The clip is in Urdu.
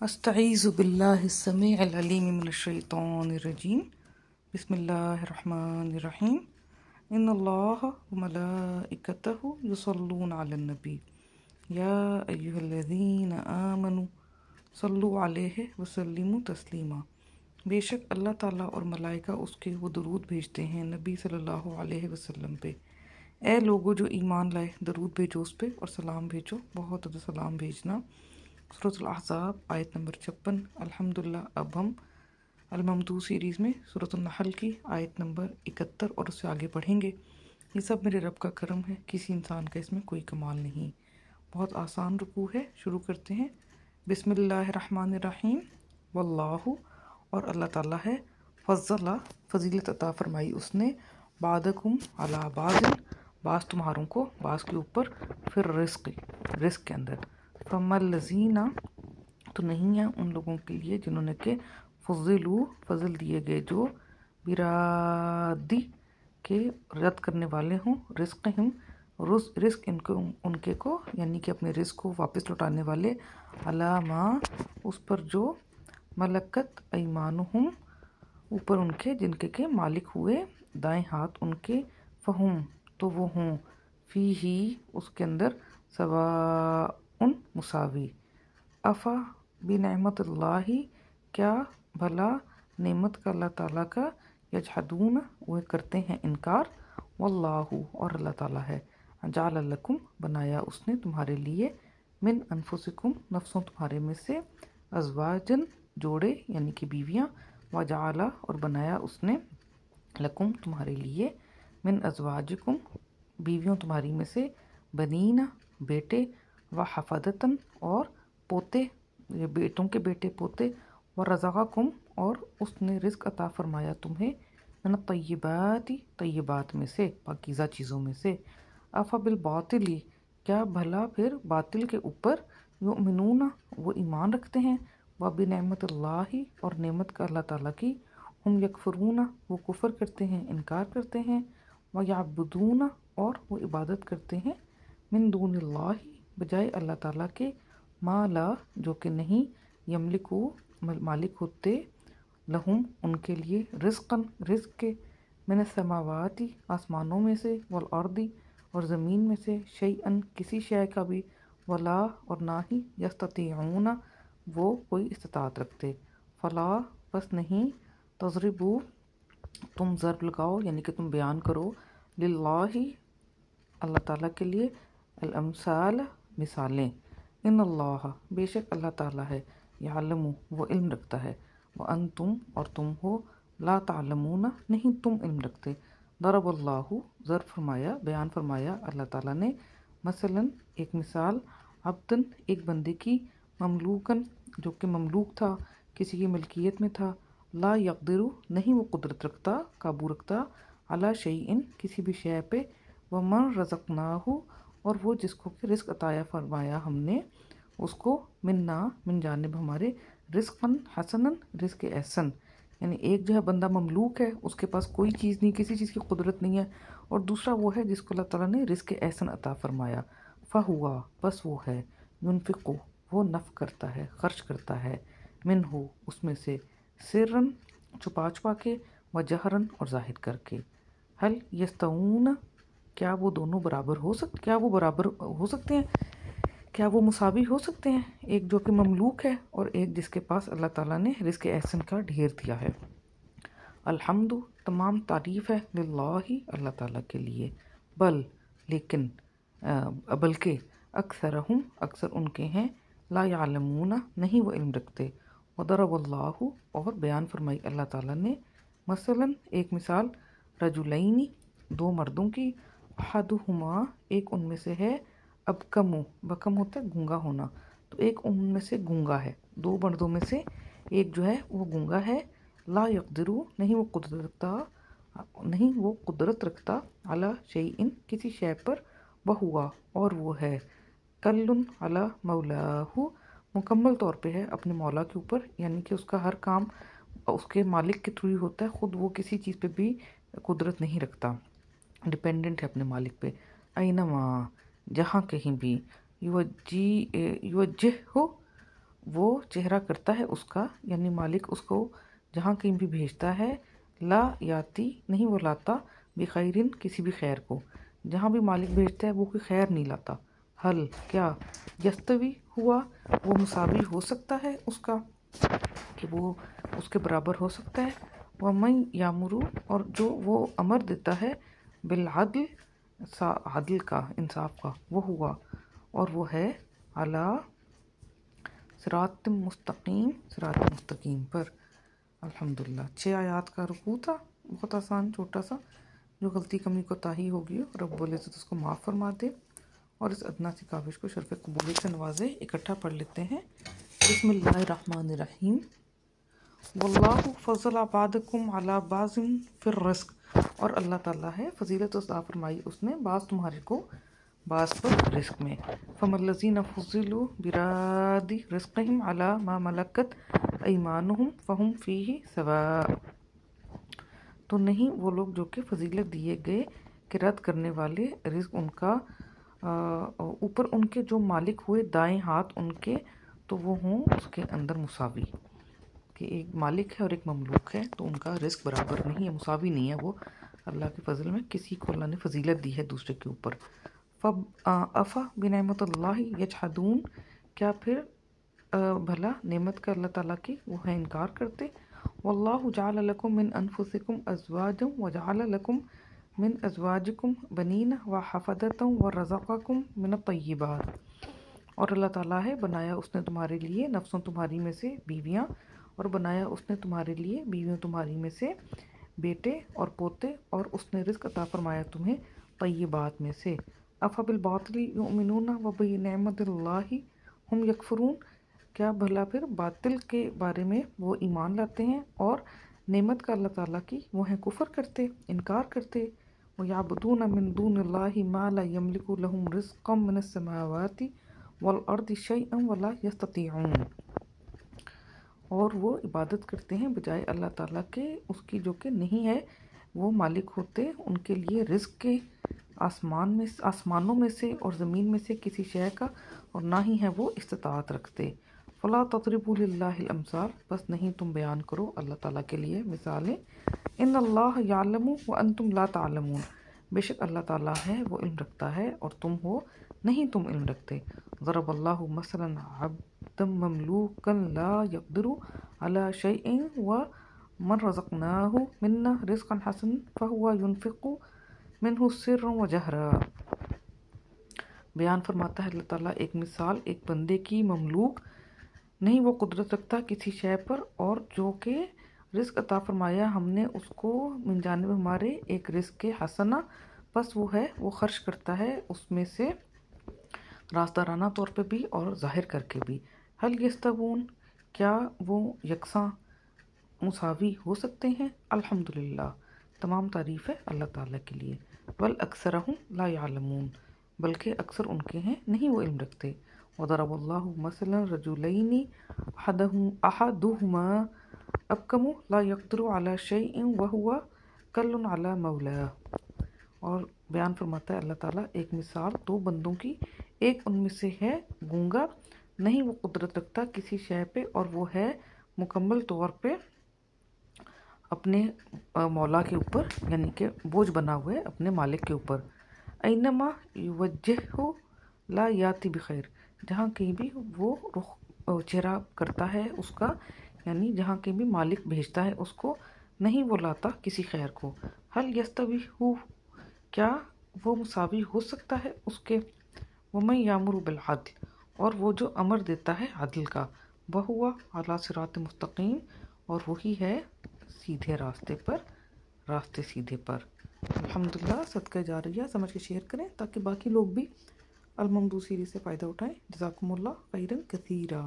استعیذ باللہ السمیع العلیم من الشیطان الرجیم بسم اللہ الرحمن الرحیم ان اللہ وملائکتہ یصلون علی النبی یا ایہا الذین آمنوا صلوا علیہ وسلموا تسلیما۔ بے شک اللہ تعالیٰ اور ملائکہ اس کے وہ درود بھیجتے ہیں نبی صلی اللہ علیہ وسلم پہ۔ اے لوگو جو ایمان لائے، درود بھیجو اس پہ اور سلام بھیجو، بہت زیادہ سلام بھیجنا۔ سورۃ الاحزاب آیت نمبر 56۔ الحمدللہ اب ہم الممدوح سیریز میں سورۃ النحل کی آیت نمبر 71 اور اس سے آگے پڑھیں گے۔ یہ سب میرے رب کا کرم ہے، کسی انسان کا اس میں کوئی کمال نہیں۔ بہت آسان رکوع ہے، شروع کرتے ہیں۔ بسم اللہ الرحمن الرحیم۔ واللہ، اور اللہ تعالیٰ ہے، فضل، فضیلت عطا فرمائی اس نے، بعدکم علی بعض، بعض تمہاروں کو بعض کے اوپر، پھر رزق، رزق کے اندر۔ فَمَا الَّذِينَ، تو نہیں ہے ان لوگوں کے لیے جنہوں نے کہ فضلوا، فضل دیے گئے، جو برادی کے رد کرنے والے ہوں، رزقہم، رزق ان کے کو، یعنی کہ اپنے رزق کو واپس لوٹانے والے، علی ما، اس پر جو ملکت ایمانہم، اوپر ان کے جن کے مالک ہوئے دائیں ہاتھ ان کے، فہم، تو وہ ہوں، فی ہی، اس کے اندر، سواء، مساوی۔ افا بنعمت اللہ، کیا بھلا نعمت کا اللہ تعالیٰ کا، یجحدون، وہ کرتے ہیں انکار، واللہ، اور اللہ تعالیٰ ہے، جعل لکم، بنایا اس نے تمہارے لیے، من انفسکم، نفسوں تمہارے میں سے، ازواجن، جوڑے یعنی کہ بیویاں، وجعل، اور بنایا اس نے، لکم، تمہارے لیے، من ازواجکم، بیویوں تمہاری میں سے، بنین، بیٹے، وحفدتاً، اور پوتے، بیٹوں کے بیٹے پوتے، ورزقکم، اور اس نے رزق عطا فرمایا تمہیں، من الطیبات، طیبات میں سے، پاکیزہ چیزوں میں سے، افا بالباطل، کیا بھلا پھر باطل کے اوپر، یؤمنون، وہ ایمان رکھتے ہیں، وبنعمت اللہ، اور نعمت کا اللہ تعالیٰ کی، ہم یکفرون، وہ کفر کرتے ہیں، انکار کرتے ہیں، ویعبدون، اور وہ عبادت کرتے ہیں، من دون اللہ، بجائے اللہ تعالیٰ کے، ما لا، جو کہ نہیں، یملکو، مالک ہوتے، لہم، ان کے لیے، رزقاً، رزق کے، من السماوات، آسمانوں میں سے، والارض، اور زمین میں سے، شیئاً، کسی شے کا بھی، ولا، اور نہ ہی، یستطیعون، وہ کوئی استطاعت رکھتے، فلا، بس نہیں، تضربوا، تم ضرب لگاؤ، یعنی کہ تم بیان کرو، للہ، اللہ تعالیٰ کے لیے، الامثال، مثالیں، ان اللہ، بے شک اللہ تعالیٰ ہے، یعلم، وہ علم رکھتا ہے، وانتم، اور تم ہو، لا تعلمون، نہیں تم علم رکھتے، ضرب اللہ، ضرب فرمایا، بیان فرمایا اللہ تعالیٰ نے، مثلاً، ایک مثال، عبدن، ایک بندے کی، مملوکن، جو کہ مملوک تھا، کسی کی ملکیت میں تھا، لا یقدر، نہیں وہ قدرت رکھتا، قابو رکھتا، علی شیء، کسی بھی شے پہ، ومن رزقناہ، اور وہ جس کو کہ رزق عطا فرمایا ہم نے اس کو، منا، من جانب ہمارے، رزقاً حسناً، رزق احسن، یعنی ایک جو ہے بندہ مملوک ہے، اس کے پاس کوئی چیز نہیں، کسی چیز کی قدرت نہیں ہے، اور دوسرا وہ ہے جس کو اللہ تعالیٰ نے رزق احسن عطا فرمایا، فہوا، بس وہ ہے، ينفق، وہ نفق کرتا ہے، خرچ کرتا ہے، منہ، اس میں سے، سرًا، چھپا چھپا کے، وجہرًا، اور ظاہر کر کے، هل یستوون، کیا وہ دونوں برابر ہو کیا وہ برابر ہو سکتے ہیں، کیا وہ مساوی ہو سکتے ہیں، ایک جو کہ مملوک ہے اور ایک جس کے پاس اللہ تعالیٰ نے رزق احسن کا ڈھیر دیا ہے۔ الحمد، تمام تعریف ہے، للہ، اللہ تعالیٰ کے لیے، بل، لیکن، بلکہ، اکثرہم، اکثر ان کے ہیں، لا یعلمون، نہیں وہ علم رکھتے، وضرب اللہ، اور بیان فرمائی اللہ تعالیٰ نے، مثلاً، ایک مثال، رجلین، دو مردوں کی، احدہما، ایک ان میں سے ہے، ابکم، بکم ہوتا ہے گونگا ہونا، تو ایک ان میں سے گونگا ہے، دو مردوں میں سے ایک جو ہے وہ گونگا ہے، لا یقدرو، نہیں وہ قدرت رکھتا، علی شیء، کسی شے پر، وہوا، اور وہ ہے، کلن علی مولاہ، مکمل طور پہ ہے اپنے مولا کے اوپر، یعنی کہ اس کا ہر کام اس کے مالک کے تھرو ہی ہوتا ہے، خود وہ کسی چیز پہ بھی قدرت نہیں رکھتا، ڈپینڈنٹ ہے اپنے مالک پہ، اینما، جہاں کہیں بھی، یوجہ ہو، وہ چہرہ کرتا ہے اس کا، یعنی مالک اس کو جہاں کہیں بھی بھیجتا ہے، لا یاتی نہیں وہ لاتا، بخیرن کسی بھی خیر کو، جہاں بھی مالک بھیجتا ہے وہ کوئی خیر نہیں لاتا۔ حل کیا یستوی ہوا وہ مساوی ہو سکتا ہے اس کا، کہ وہ اس کے برابر ہو سکتا ہے، ومن یامرو اور جو وہ امر دیتا ہے، بالعدل عدل کا، انصاف کا، وہ ہوا اور وہ ہے علی صراط مستقیم، صراط مستقیم پر۔ الحمدللہ 6 آیات کا رکوع تھا، بہت آسان چھوٹا سا، جو غلطی کمی کوتاہی ہوگی رب العزت اس کو معاف فرما دے اور اس ادنا سی کاوش کو شرف قبولیت سے نوازے۔ اکٹھا پڑھ لیتے ہیں۔ بسم اللہ الرحمن الرحیم۔ واللہ فضل بعضکم علی بعض فی الرزق، اور اللہ تعالیٰ ہے فضیلت عطا فرمائی اس نے بعض تمہارے کو بعض پر رزق میں۔ فَمَا الَّذِينَ فُضِّلُوا بِرَادِّ رِزْقِهِمْ عَلَىٰ مَا مَلَكَتْ أَيْمَانُهُمْ فَهُمْ فِيهِ سَوَاءٌ، تو نہیں وہ لوگ جو کہ فضیلت دیے گئے کہ رد کرنے والے رزق ان کا اوپر ان کے جو مالک ہوئے دائیں ہاتھ ان کے، تو وہ ہوں اس کے اندر مساوی، کہ ایک مالک ہے اور ایک مملوک ہے تو ان کا رزق برابر نہیں ہے، مساوی نہیں ہے، وہ اللہ کے فضل میں کسی کو اللہ نے فضیلت دی ہے دوسرے کے اوپر۔ افا بنعمت اللہ یجحدون، کیا پھر بھلا نعمت کا اللہ تعالیٰ کی وہ ہے انکار کرتے۔ واللہ جعل لکم من انفسکم ازواجا وجعل لکم من ازواجکم بنین وحفدۃ ورزقکم من الطیبات، اور اللہ تعالیٰ ہے بنایا اس نے تمہارے لیے نفسوں تمہاری میں سے بیویاں، اور بنایا اس نے تمہارے لیے بیویوں تمہاری میں سے بیٹے اور پوتے، اور اس نے رزق عطا فرمایا تمہیں طیبات میں سے۔ افبالباطل یؤمنون وبنعمت اللہ ہم یکفرون، کیا بھلا پھر باطل کے بارے میں وہ ایمان لاتے ہیں اور نعمت کا اللہ تعالیٰ کی وہ ہیں کفر کرتے، انکار کرتے۔ وَيَعْبُدُونَ مِن دُونِ اللَّهِ مَا لَا يَمْلِكُ لَهُمْ رِزْقًا مِنَ السَّمَاوَاتِ وَالْأَرْضِ شَيْئًا وَلَا يَسْتَطِيعُونَ، اور وہ عبادت کرتے ہیں بجائے اللہ تعالیٰ کے اس کی جو کہ نہیں ہے وہ مالک ہوتے ان کے لیے رزق کے، آسمانوں میں سے اور زمین میں سے کسی شے کا، اور نہ ہی ہے وہ استطاعت رکھتے۔ فلا تضربوا للہ الامثال، بس نہیں تم بیان کرو اللہ تعالیٰ کے لیے مثالیں۔ ان اللہ یعلم وانتم لا تعلمون، بے شک اللہ تعالیٰ ہے وہ علم رکھتا ہے اور تم ہو نہیں تم علم رکھتے۔ ضرب اللہ مثلا عبدا مملوکا لا يقدر على شيء ومن رزقناہ منا رزقا حسنا فهو ينفق منہ سرا وجہرا، بیان فرماتا ہے اللہ تعالیٰ ایک مثال ایک بندے کی مملوک نہیں وہ قدرت رکھتا کسی شے پر، اور جو کہ رزق عطا فرمایا ہم نے اس کو من جانب ہمارے ایک رزق کے حسنا، بس وہ ہے وہ خرچ کرتا ہے اس میں سے رازدارانہ طور پہ بھی اور ظاہر کر کے بھی۔ حل یستوون، کیا وہ یکساں مساوی ہو سکتے ہیں؟ الحمدللہ، تمام تعریف ہے اللہ تعالیٰ کے لیے۔ بل اکثرہم لا یعلمون، بلکہ اکثر ان کے ہیں نہیں وہ علم رکھتے۔ وضرب اللہ مثلا رجلین احدہما ابکم لا یقدر علی شیء وہو کل علی مولاه، اور بیان فرماتا ہے اللہ تعالیٰ ایک مثال دو بندوں کی، ایک ان میں سے ہے گونگا نہیں وہ قدرت رکھتا کسی شے پہ، اور وہ ہے مکمل طور پہ اپنے مولا کے اوپر، یعنی کہ بوجھ بنا ہوا ہے اپنے مالک کے اوپر۔ اینما یوجہہ لا یاتی بخیر، جہاں کہیں بھی وہ رخ چہرہ کرتا ہے اس کا، یعنی جہاں کہیں بھی مالک بھیجتا ہے اس کو نہیں وہ لاتا کسی خیر کو۔ حل یستوی ہو، کیا وہ مساوی ہو سکتا ہے اس کے۔ ومن یامر بالعدل، اور وہ جو امر دیتا ہے عدل کا، وہو علی صراط مستقیم، اور وہی ہے سیدھے راستے پر، راستے سیدھے پر۔ الحمدللہ، صدقہ جاریہ سمجھ کے شیئر کریں تاکہ باقی لوگ بھی الممدوح سیریز سے فائدہ اٹھائیں۔ جزاکم اللہ خیرا کثیرا۔